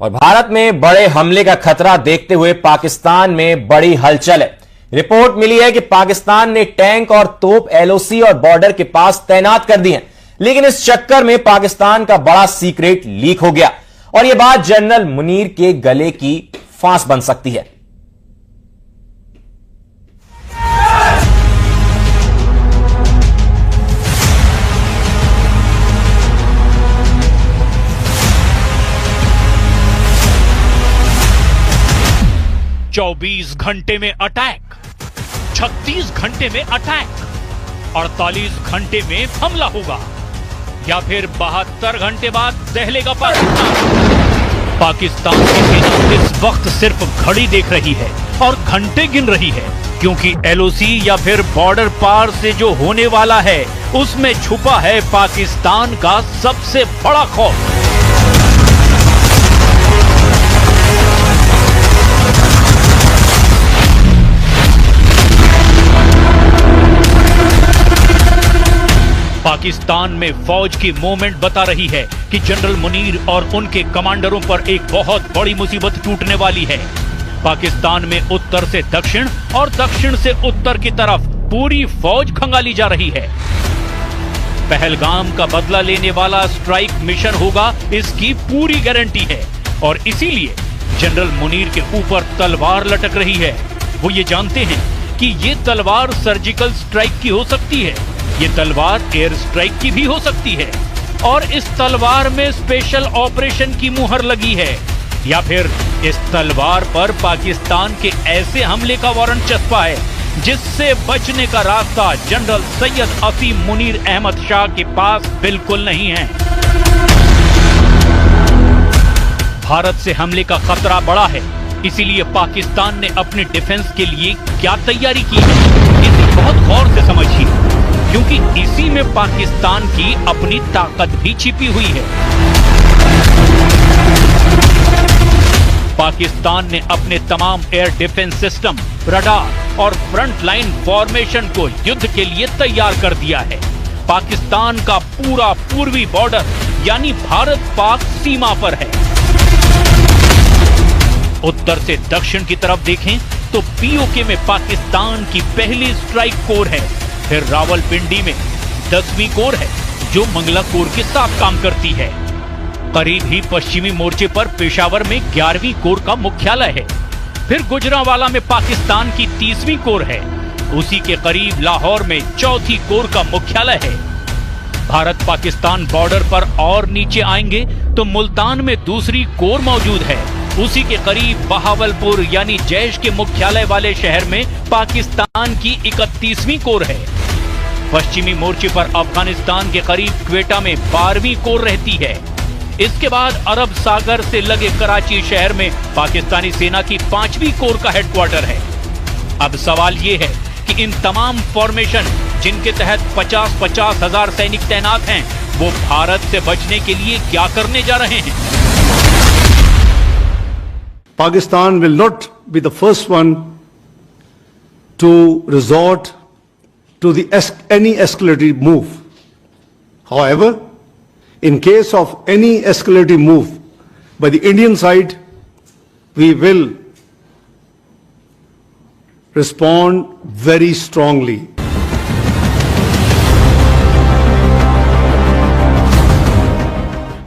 और भारत में बड़े हमले का खतरा देखते हुए पाकिस्तान में बड़ी हलचल है। रिपोर्ट मिली है कि पाकिस्तान ने टैंक और तोप एलओसी और बॉर्डर के पास तैनात कर दी हैं, लेकिन इस चक्कर में पाकिस्तान का बड़ा सीक्रेट लीक हो गया और यह बात जनरल मुनीर के गले की फांस बन सकती है। चौबीस घंटे में अटैक, 36 घंटे में अटैक, 48 घंटे में हमला होगा या फिर 72 घंटे बाद दहलेगा पाकिस्तान। पाकिस्तान की सेना इस वक्त सिर्फ घड़ी देख रही है और घंटे गिन रही है, क्योंकि एलओसी या फिर बॉर्डर पार से जो होने वाला है उसमें छुपा है पाकिस्तान का सबसे बड़ा खौफ। पाकिस्तान में फौज की मूवमेंट बता रही है कि जनरल मुनीर और उनके कमांडरों पर एक बहुत बड़ी मुसीबत टूटने वाली है। पाकिस्तान में उत्तर से दक्षिण और दक्षिण से उत्तर की तरफ पूरी फौज खंगाली जा रही है। पहलगाम का बदला लेने वाला स्ट्राइक मिशन होगा, इसकी पूरी गारंटी है और इसीलिए जनरल मुनीर के ऊपर तलवार लटक रही है। वो ये जानते हैं कि ये तलवार सर्जिकल स्ट्राइक की हो सकती है, ये तलवार एयर स्ट्राइक की भी हो सकती है और इस तलवार में स्पेशल ऑपरेशन की मुहर लगी है, या फिर इस तलवार पर पाकिस्तान के ऐसे हमले का वारंट चस्पा है जिससे बचने का रास्ता जनरल सैयद असीम मुनीर अहमद शाह के पास बिल्कुल नहीं है। भारत से हमले का खतरा बड़ा है, इसीलिए पाकिस्तान ने अपने डिफेंस के लिए क्या तैयारी की है इसे बहुत गौर से समझिए, क्योंकि इसी में पाकिस्तान की अपनी ताकत भी छिपी हुई है। पाकिस्तान ने अपने तमाम एयर डिफेंस सिस्टम, रडार और फ्रंट लाइन फॉर्मेशन को युद्ध के लिए तैयार कर दिया है। पाकिस्तान का पूरा पूर्वी बॉर्डर यानी भारत पाक सीमा पर है। उत्तर से दक्षिण की तरफ देखें तो पीओके में पाकिस्तान की पहली स्ट्राइक कोर है, फिर रावलपिंडी में 10वीं कोर है जो मंगला कोर के साथ काम करती है। करीब ही पश्चिमी मोर्चे पर पेशावर में 11वीं कोर का मुख्यालय है, फिर गुजरांवाला में पाकिस्तान की 30वीं कोर है, उसी के करीब लाहौर में 4थी कोर का मुख्यालय है। भारत पाकिस्तान बॉर्डर पर और नीचे आएंगे तो मुल्तान में 2री कोर मौजूद है, उसी के करीब बहावलपुर यानी जैश के मुख्यालय वाले शहर में पाकिस्तान की 31वीं कोर है। पश्चिमी मोर्चे पर अफगानिस्तान के करीब क्वेटा में 12वीं कोर रहती है। इसके बाद अरब सागर से लगे कराची शहर में पाकिस्तानी सेना की 5वीं कोर का हेडक्वार्टर है। अब सवाल ये है कि इन तमाम फॉर्मेशन जिनके तहत 50-50 हजार सैनिक तैनात हैं, वो भारत से बचने के लिए क्या करने जा रहे हैं? Pakistan will not be the first one to resort to any escalative move. However, in case of any escalative move by the Indian side, we will respond very strongly.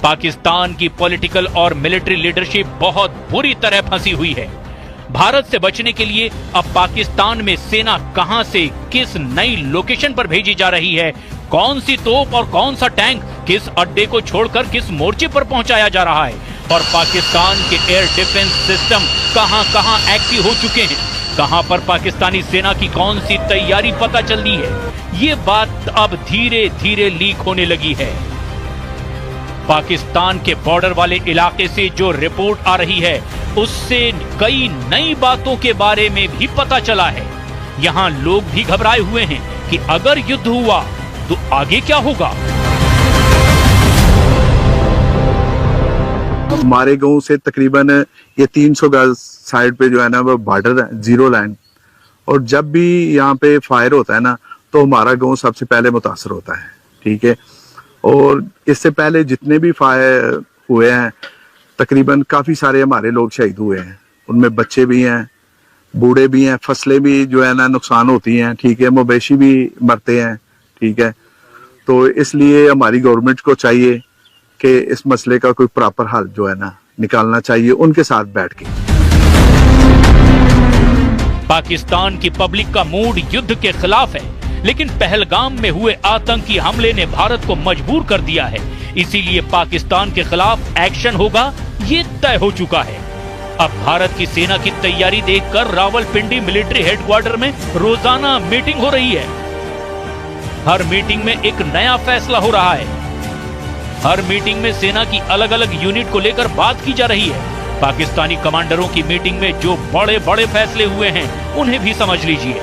Pakistan की पॉलिटिकल और मिलिट्री लीडरशिप बहुत बुरी तरह फंसी हुई है। भारत से बचने के लिए अब पाकिस्तान में सेना कहां से किस नई लोकेशन पर भेजी जा रही है, कौन सी तोप और कौन सा टैंक किस अड्डे को छोड़कर किस मोर्चे पर पहुंचाया जा रहा है, और पाकिस्तान के एयर डिफेंस सिस्टम कहां एक्टिव हो चुके हैं, कहां पर पाकिस्तानी सेना की कौन सी तैयारी पता चल रही है, ये बात अब धीरे धीरे लीक होने लगी है। पाकिस्तान के बॉर्डर वाले इलाके से जो रिपोर्ट आ रही है उससे कई नई बातों के बारे में भी पता चला है। यहाँ लोग भी घबराए हुए हैं कि अगर युद्ध हुआ तो आगे क्या होगा। हमारे गांव से तकरीबन ये 300 गज साइड पे जो है ना वो बॉर्डर है, जीरो लाइन, और जब भी यहाँ पे फायर होता है ना तो हमारा गांव सबसे पहले मुतासर होता है। ठीक है, और इससे पहले जितने भी फायर हुए हैं तकरीबन काफी सारे हमारे लोग शहीद हुए हैं, उनमें बच्चे भी हैं, बूढ़े भी हैं, फसलें भी जो है ना नुकसान होती हैं, ठीक है, मवेशी भी मरते हैं, ठीक है। तो इसलिए हमारी गवर्नमेंट को चाहिए कि इस मसले का कोई प्रॉपर हल जो है ना निकालना चाहिए उनके साथ बैठ के। पाकिस्तान की पब्लिक का मूड युद्ध के खिलाफ है, लेकिन पहलगाम में हुए आतंकी हमले ने भारत को मजबूर कर दिया है, इसीलिए पाकिस्तान के खिलाफ एक्शन होगा, ये तय हो चुका है। अब भारत की सेना की तैयारी देखकर रावलपिंडी मिलिट्री हेडक्वार्टर में रोजाना मीटिंग हो रही है। हर मीटिंग में एक नया फैसला हो रहा है। हर मीटिंग में सेना की अलग अलग यूनिट को लेकर बात की जा रही है। पाकिस्तानी कमांडरों की मीटिंग में जो बड़े बड़े फैसले हुए हैं उन्हें भी समझ लीजिए।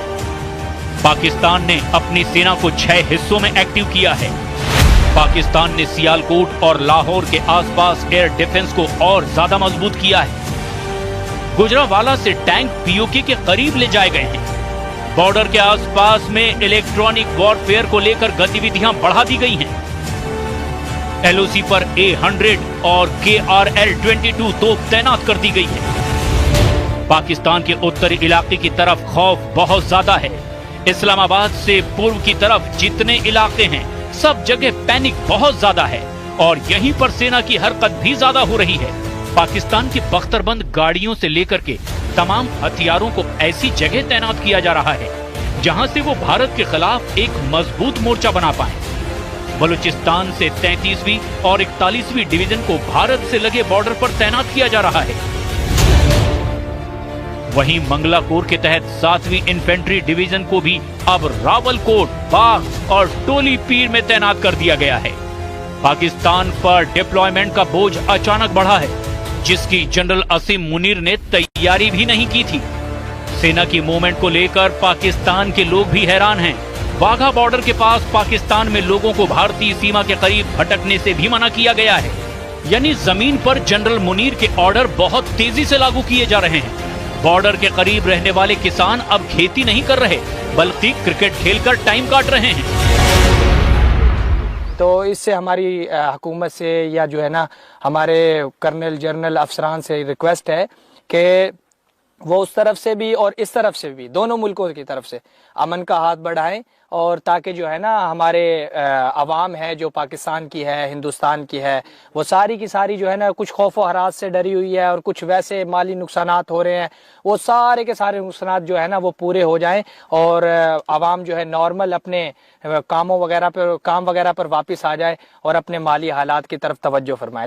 पाकिस्तान ने अपनी सेना को 6 हिस्सों में एक्टिव किया है। पाकिस्तान ने सियालकोट और लाहौर के आसपास एयर डिफेंस को और ज्यादा मजबूत किया है। गुजरांवाला से टैंक पीओके के करीब ले जाए गए हैं। बॉर्डर के आसपास में इलेक्ट्रॉनिक वॉरफेयर को लेकर गतिविधियां बढ़ा दी गई हैं। एलओसी पर A100 और KRL-22 तोप तैनात कर दी गई है। पाकिस्तान के उत्तरी इलाके की तरफ खौफ बहुत ज्यादा है। इस्लामाबाद से पूर्व की तरफ जितने इलाके हैं सब जगह पैनिक बहुत ज्यादा है और यहीं पर सेना की हरकत भी ज्यादा हो रही है। पाकिस्तान की बख्तरबंद गाड़ियों से लेकर के तमाम हथियारों को ऐसी जगह तैनात किया जा रहा है जहां से वो भारत के खिलाफ एक मजबूत मोर्चा बना पाए। बलूचिस्तान से 33वीं और 41वीं डिवीजन को भारत से लगे बॉर्डर पर तैनात किया जा रहा है। वहीं मंगला कोर के तहत 7वीं इन्फेंट्री डिवीजन को भी अब रावलकोट, बाग और टोली पीर में तैनात कर दिया गया है। पाकिस्तान पर डिप्लॉयमेंट का बोझ अचानक बढ़ा है, जिसकी जनरल असीम मुनीर ने तैयारी भी नहीं की थी। सेना की मूवमेंट को लेकर पाकिस्तान के लोग भी हैरान हैं। वाघा बॉर्डर के पास पाकिस्तान में लोगों को भारतीय सीमा के करीब भटकने से भी मना किया गया है। यानी जमीन पर जनरल मुनीर के ऑर्डर बहुत तेजी से लागू किए जा रहे हैं। बॉर्डर के करीब रहने वाले किसान अब खेती नहीं कर रहे, बल्कि क्रिकेट खेलकर टाइम काट रहे हैं। तो इससे हमारी हुकूमत से या जो है ना हमारे कर्नल जनरल अफसरान से रिक्वेस्ट है कि वो उस तरफ से भी और इस तरफ से भी, दोनों मुल्कों की तरफ से अमन का हाथ बढ़ाएं, और ताकि जो है ना हमारे अवाम है जो पाकिस्तान की है, हिंदुस्तान की है, वो सारी की सारी जो है ना कुछ खौफ व हरास से डरी हुई है और कुछ वैसे माली नुकसानात हो रहे हैं, वो सारे के सारे नुकसानात जो है ना वो पूरे हो जाएं और अवाम जो है नॉर्मल अपने काम वगैरह पर वापस आ जाए और अपने माली हालात की तरफ तवज्जो फरमाए।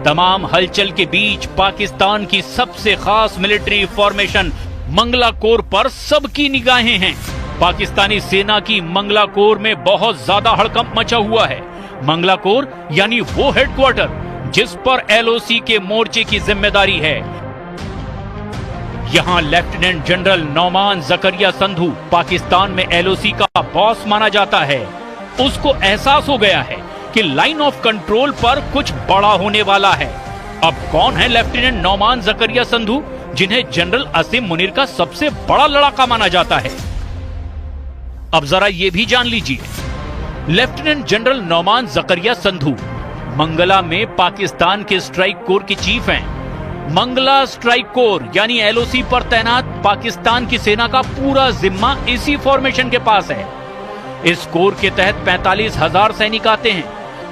तमाम हलचल के बीच पाकिस्तान की सबसे खास मिलिट्री फॉर्मेशन मंगला कोर पर सबकी निगाहें हैं। पाकिस्तानी सेना की मंगला कोर में बहुत ज्यादा हड़कंप मचा हुआ है। मंगला कोर यानी वो हेडक्वार्टर जिस पर एलओसी के मोर्चे की जिम्मेदारी है। यहां लेफ्टिनेंट जनरल नौमान जकरिया संधू पाकिस्तान में एलओसी का बॉस माना जाता है। उसको एहसास हो गया है कि लाइन ऑफ कंट्रोल पर कुछ बड़ा होने वाला है। अब कौन है लेफ्टिनेंट नौमान जकरिया संधू, जिन्हें जनरल असीम मुनीर का सबसे बड़ा लड़ाका माना जाता है? अब जरा ये भी जान लीजिए। लेफ्टिनेंट जनरल नौमान जकरिया संधू मंगला में पाकिस्तान के स्ट्राइक कोर के चीफ हैं। मंगला स्ट्राइक कोर यानी एलओसी पर तैनात पाकिस्तान की सेना का पूरा जिम्मा इसी फॉर्मेशन के पास है। इस कोर के तहत 45,000 सैनिक आते हैं,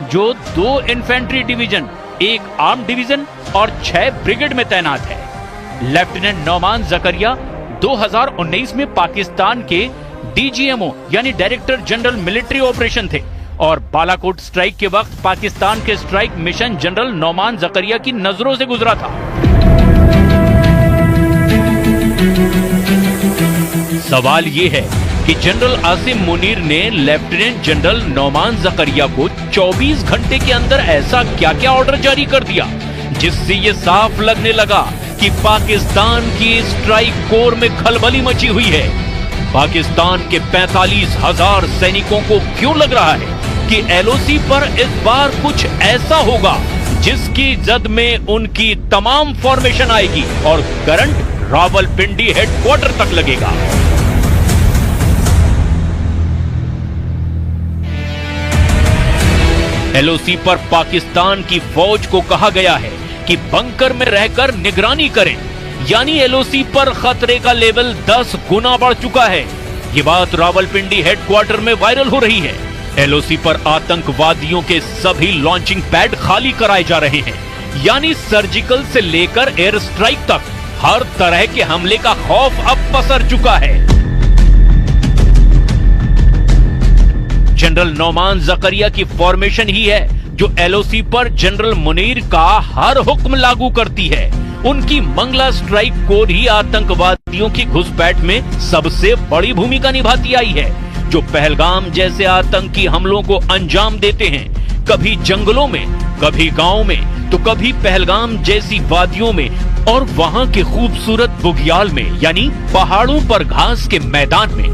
जो 2 इन्फेंट्री डिवीजन, 1 आर्म डिवीजन और 6 ब्रिगेड में तैनात है। लेफ्टिनेंट नौमान जकरिया 2019 में पाकिस्तान के डीजीएमओ यानी डायरेक्टर जनरल मिलिट्री ऑपरेशन थे और बालाकोट स्ट्राइक के वक्त पाकिस्तान के स्ट्राइक मिशन जनरल नौमान जकरिया की नजरों से गुजरा था। सवाल ये है कि जनरल आसिम मुनीर ने लेफ्टिनेंट जनरल नौमान जकरिया को 24 घंटे के अंदर ऐसा क्या क्या ऑर्डर जारी कर दिया जिससे ये साफ लगने लगा कि पाकिस्तान की स्ट्राइक कोर में खलबली मची हुई है। पाकिस्तान के 45,000 सैनिकों को क्यों लग रहा है कि एलओसी पर इस बार कुछ ऐसा होगा जिसकी जद में उनकी तमाम फॉर्मेशन आएगी और करंट रावलपिंडी हेडक्वार्टर तक लगेगा। एलओसी पर पाकिस्तान की फौज को कहा गया है कि बंकर में रहकर निगरानी करें, यानी एलओसी पर खतरे का लेवल 10 गुना बढ़ चुका है। ये बात रावलपिंडी हेडक्वार्टर में वायरल हो रही है। एलओसी पर आतंकवादियों के सभी लॉन्चिंग पैड खाली कराए जा रहे हैं, यानी सर्जिकल से लेकर एयर स्ट्राइक तक हर तरह के हमले का खौफ अब पसर चुका है। जनरल नौमान जकरिया की फॉर्मेशन ही है जो एलओसी पर जनरल मुनीर का हर हुक्म लागू करती है। उनकी मंगला स्ट्राइक कोर ही आतंकवादियों की घुसपैठ में सबसे बड़ी भूमिका निभाती आई है, जो पहलगाम जैसे आतंकी हमलों को अंजाम देते हैं, कभी जंगलों में, कभी गांव में, तो कभी पहलगाम जैसी वादियों में और वहां के खूबसूरत बुग्याल में, यानी पहाड़ों पर घास के मैदान में।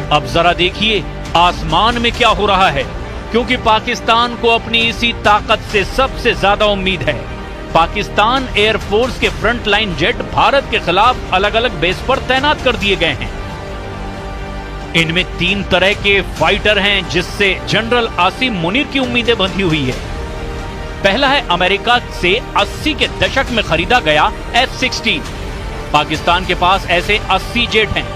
अब जरा देखिए आसमान में क्या हो रहा है, क्योंकि पाकिस्तान को अपनी इसी ताकत से सबसे ज्यादा उम्मीद है। पाकिस्तान एयरफोर्स के फ्रंट लाइन जेट भारत के खिलाफ अलग अलग बेस पर तैनात कर दिए गए हैं। इनमें 3 तरह के फाइटर हैं, जिससे जनरल आसिम मुनीर की उम्मीदें बंधी हुई है। पहला है अमेरिका से 80 के दशक में खरीदा गया F-16। पाकिस्तान के पास ऐसे 80 जेट हैं।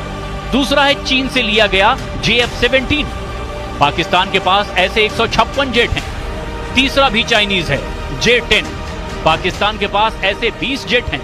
दूसरा है चीन से लिया गया JF-17। पाकिस्तान के पास ऐसे 156 जेट हैं। तीसरा भी चाइनीज है J-10। पाकिस्तान के पास ऐसे 20 जेट हैं।